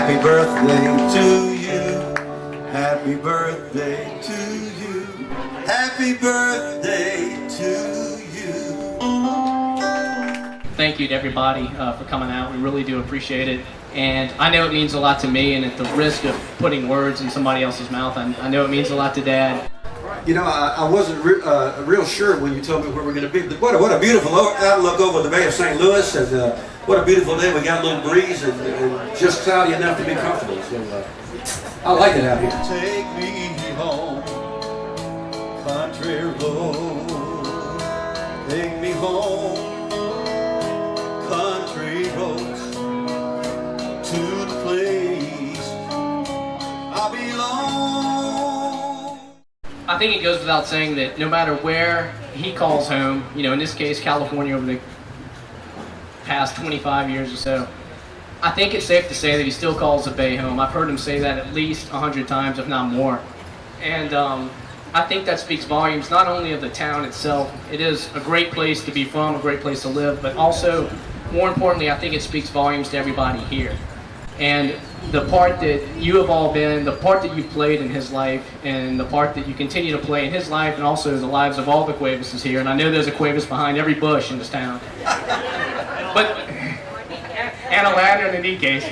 Happy birthday to you. Happy birthday to you. Happy birthday to you. Thank you to everybody for coming out. We really do appreciate it. And I know it means a lot to me, and at the risk of putting words in somebody else's mouth, I know it means a lot to Dad. You know, I wasn't real sure when you told me where we're going to be. But what a beautiful outlook over the Bay of St. Louis, and what a beautiful day. We got a little breeze and just cloudy enough to be comfortable. So I like it out here. Take me home, country road. Take me home, country roads, to the place I belong. I think it goes without saying that no matter where he calls home, you know, in this case, California over the past 25 years or so, I think it's safe to say that he still calls the Bay home. I've heard him say that at least 100 times, if not more. And I think that speaks volumes not only of the town itself. It is a great place to be from, a great place to live, but also, more importantly, I think it speaks volumes to everybody here. And the part that you have all been, the part that you've played in his life, and the part that you continue to play in his life, and also the lives of all the Cuevases here. And I know there's a Cuevas behind every bush in this town. But, and a ladder in any case.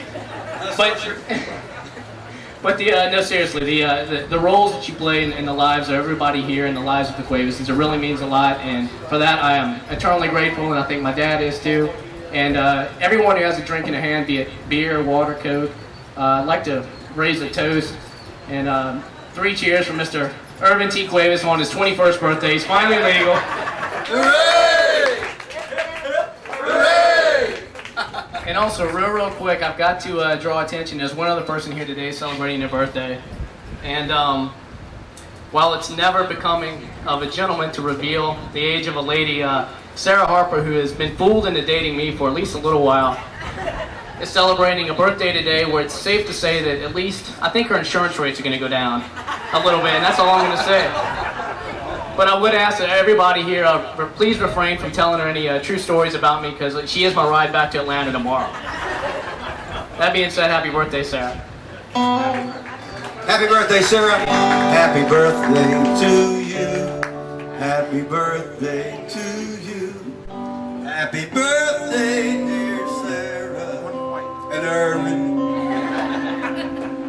But no, seriously, the roles that you play in the lives of everybody here and the lives of the Cuevases, it really means a lot. And for that, I am eternally grateful, and I think my dad is too. And everyone who has a drink in their hand, be it beer, water, Coke, I'd like to raise a toast. And 3 cheers for Mr. Irvin T. Cuevas on his 21st birthday. He's finally legal. Hooray! Hooray! And also, real quick, I've got to draw attention. There's one other person here today celebrating their birthday. And while it's never becoming of a gentleman to reveal the age of a lady, Sarah Harper, who has been fooled into dating me for at least a little while, is celebrating a birthday today where it's safe to say that at least, I think her insurance rates are going to go down a little bit, and that's all I'm going to say. But I would ask that everybody here, please refrain from telling her any true stories about me, because she is my ride back to Atlanta tomorrow. That being said, happy birthday, Sarah. Happy birthday, Sarah. Happy birthday to you. Happy birthday to you. Happy birthday, dear Sarah. And Irvin.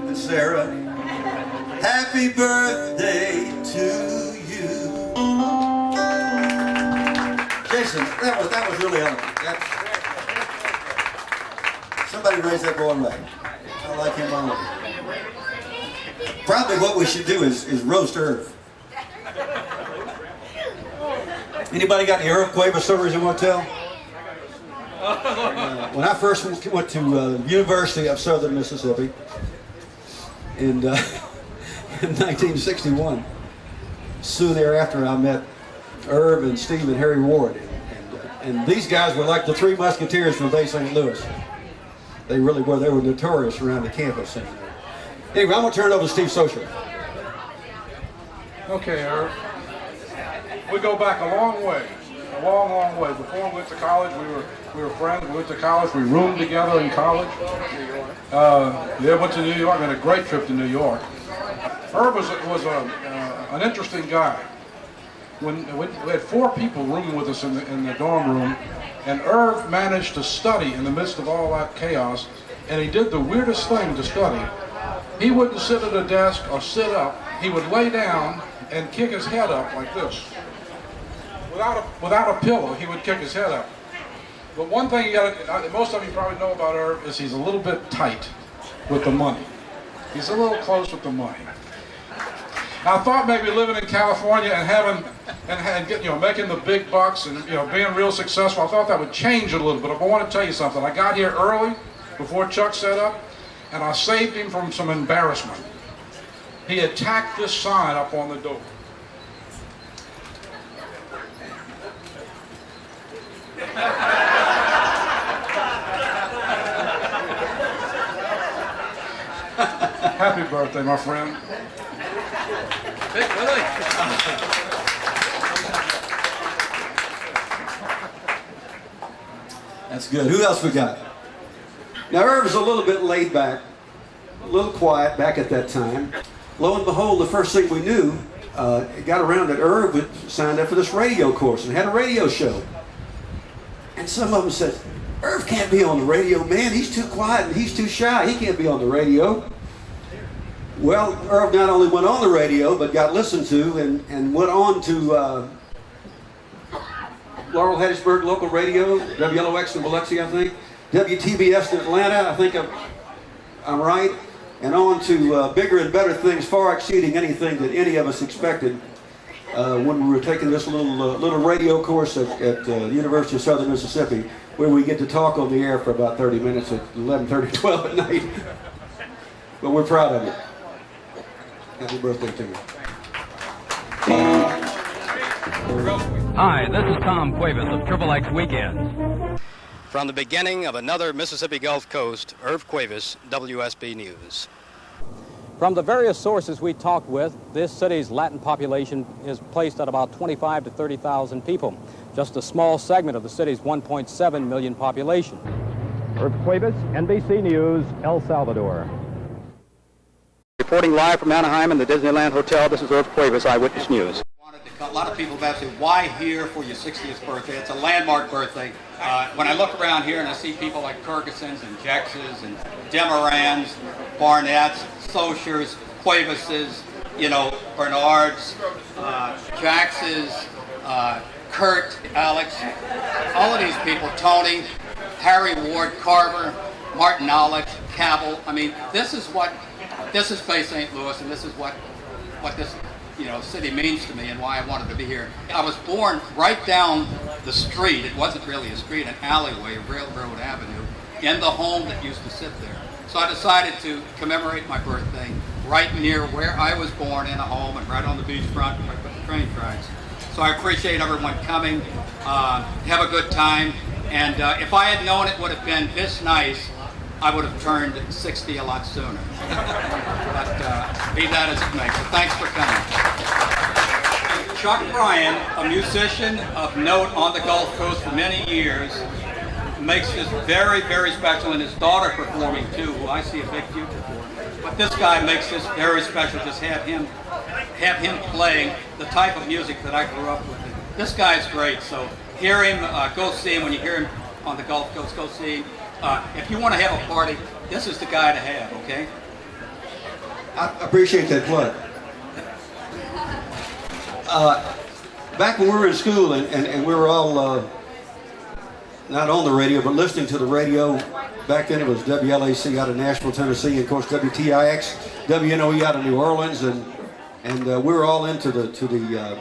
And Sarah. Happy birthday to you. Jason, that was really elegant. Somebody raise that boy right. I like him on. Probably what we should do is roast Irv. Anybody got any Irv Cuevas stories you want to tell? When I first went to University of Southern Mississippi in 1961, soon thereafter I met Irv and Steve and Harry Ward, and these guys were like the Three Musketeers from Bay St. Louis. They really were. They were notorious around the campus. And, anyway, I'm going to turn it over to Steve Socher. Okay, Irv. We go back a long way. A long way. Before we went to college, we were friends. We went to college. We roomed together in college. Yeah, went to New York. Had a great trip to New York. Irv was an interesting guy. When we had 4 people rooming with us in the dorm room, and Irv managed to study in the midst of all that chaos, and he did the weirdest thing to study. He wouldn't sit at a desk or sit up. He would lay down and kick his head up like this. Without a pillow, he would kick his head up. But one thing most of you probably know about Irv is he's a little bit tight with the money. He's a little close with the money. I thought maybe living in California and making the big bucks and being real successful, I thought that would change a little bit. But I want to tell you something. I got here early before Chuck set up, and I saved him from some embarrassment. He had tacked this sign up on the door. Happy birthday, my friend. Big Willie. That's good. Who else we got? Now, Irv's a little bit laid back, a little quiet back at that time. Lo and behold, the first thing we knew, it got around that Irv had signed up for this radio course and had a radio show. And some of them said, Irv can't be on the radio, man. He's too quiet and he's too shy. He can't be on the radio. Well, Irv not only went on the radio, but got listened to and went on to Laurel, Hattiesburg local radio, WLOX in Biloxi, I think, WTBS in Atlanta, I think I'm right, and on to bigger and better things, far exceeding anything that any of us expected when we were taking this little radio course at the University of Southern Mississippi, where we get to talk on the air for about 30 minutes at 11:30, 12 at night. But we're proud of it. Happy birthday to me. Hi, this is Tom Cuevas of Triple X Weekends. From the beginning of another Mississippi Gulf Coast, Irv Cuevas, WSB News. From the various sources we talked with, this city's Latin population is placed at about 25 to 30,000 people, just a small segment of the city's 1.7 million population. Irv Cuevas, NBC News, El Salvador. Reporting live from Anaheim in the Disneyland Hotel, this is Irv Cuevas, Eyewitness News. A lot of people have asked me, why here for your 60th birthday? It's a landmark birthday. When I look around here and I see people like Kirkisons and Jaxes and Demarans, Barnetts, Sochers, Cuevases, Bernards, Jaxes, Kurt, Alex, all of these people, Tony, Harry Ward, Carver, Martin Knowledge, Cabell. I mean, this is Bay St. Louis, and this is what this city means to me and why I wanted to be here. I was born right down the street. It wasn't really a street, an alleyway, Railroad Avenue, in the home that used to sit there. So I decided to commemorate my birthday right near where I was born, in a home, and right on the beachfront, right with the train tracks. So I appreciate everyone coming. Have a good time. And if I had known it would have been this nice, I would have turned 60 a lot sooner. But be that as it may. So thanks for coming. Chuck Bryan, a musician of note on the Gulf Coast for many years, makes this very, very special, and his daughter performing too, who I see a big future for. But this guy makes this very special. Just have him playing the type of music that I grew up with. This guy's great, so hear him, go see him. When you hear him on the Gulf Coast, go see him. If you want to have a party, this is the guy to have, okay? I appreciate that plug. Back when we were in school and we were all not on the radio, but listening to the radio, back then it was WLAC out of Nashville, Tennessee, and of course WTIX, WNOE out of New Orleans, and we were all into the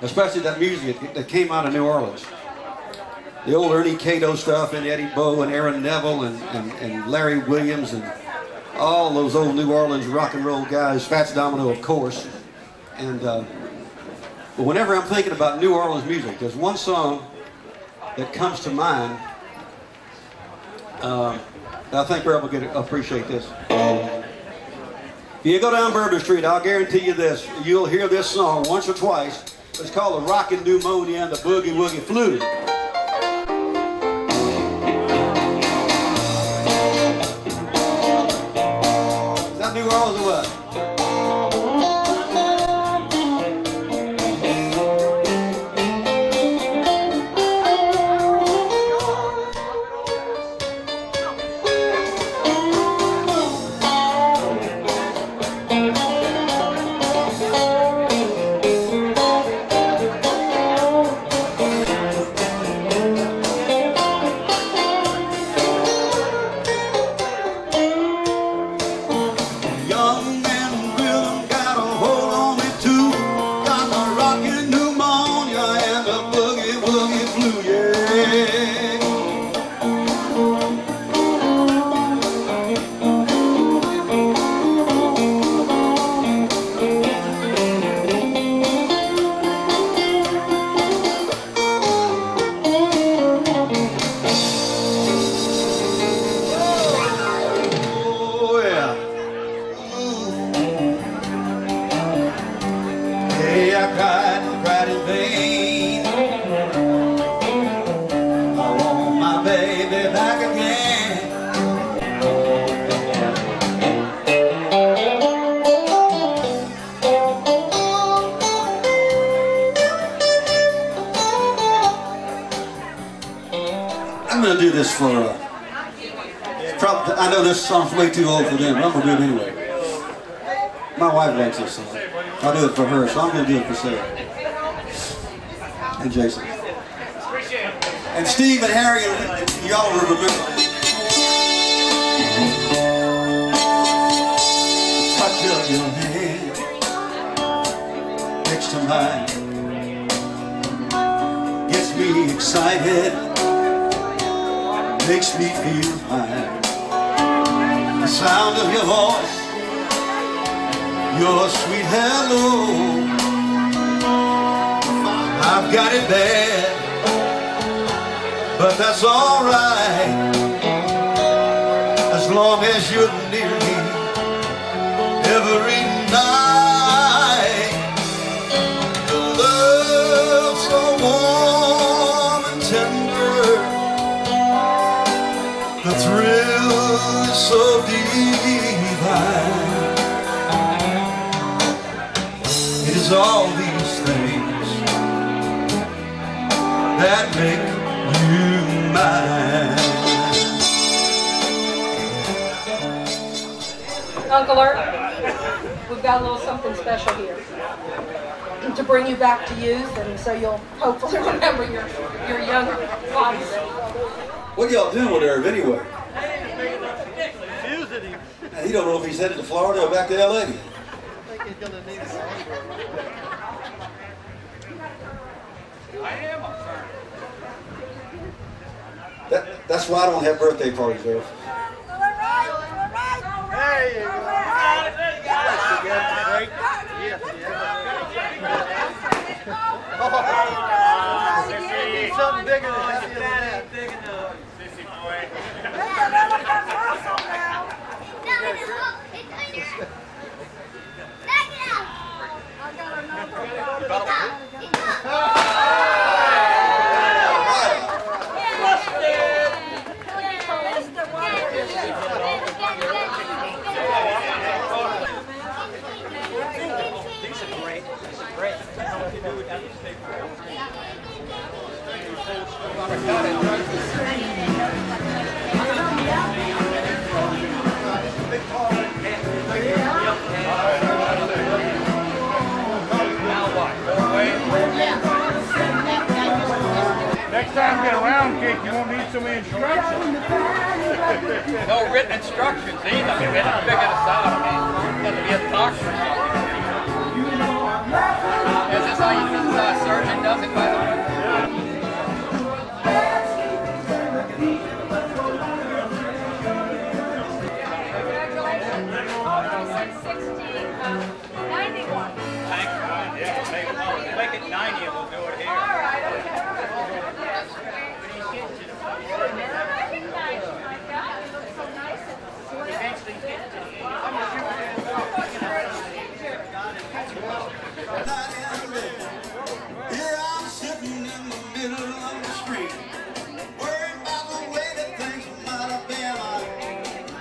especially that music that came out of New Orleans. The old Ernie Cato stuff, and Eddie Bow and Aaron Neville and Larry Williams and all those old New Orleans rock and roll guys, Fats Domino, of course. And but whenever I'm thinking about New Orleans music, there's one song that comes to mind. I think we're able to appreciate this. If you go down Bourbon Street, I'll guarantee you this, you'll hear this song once or twice. It's called the Rockin' Pneumonia and the Boogie Woogie Flu. New Orleans or what? Young man I'm going to do this for, I know this song's way too old for them, but I'm going to do it anyway. My wife likes this song. I'll do it for her, so I'm going to do it for Sarah. And Jason. And Steve and Harry, y'all will remember. The touch of your hand next to mine gets me excited, makes me feel fine. The sound of your voice, your sweet hello, I've got it bad, but that's alright, as long as you're near me every night. Your love so warm and tender, the thrill is so divine. It is all these things that make you mine. Uncle Art, we've got a little something special here to bring you back to youth, and so you'll hopefully remember your young father. What y'all doing with Irv anyway? He don't know if he's headed to Florida or back to LA. That's why I don't have birthday parties, Irv. Something bigger than that. Next time you get a round cake, you won't need so many instructions. No written instructions either. I mean, we have to figure this out. I mean, you have to be a doctor or something. Is this how you do the surgeon does it, by the way? Make it 90 and we'll do it here. All right, okay. Here I'm sitting in the middle of the street, worried about the way that things might have been.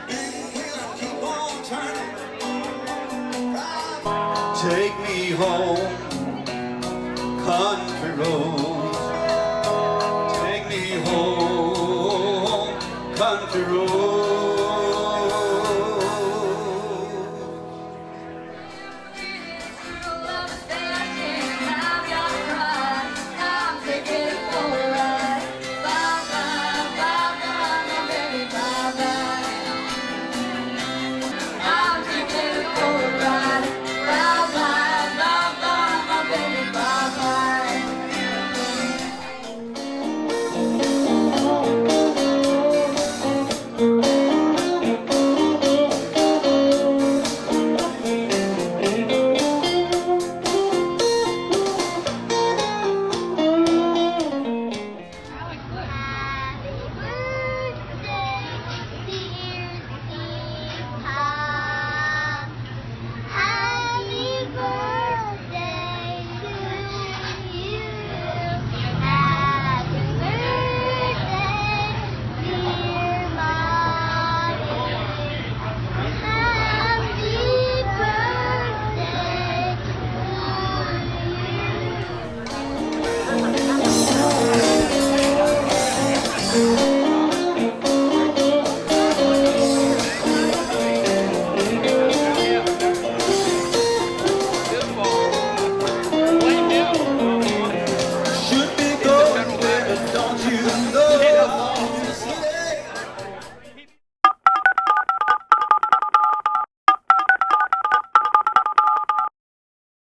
Big wheels keep on turning. Take me home, country road.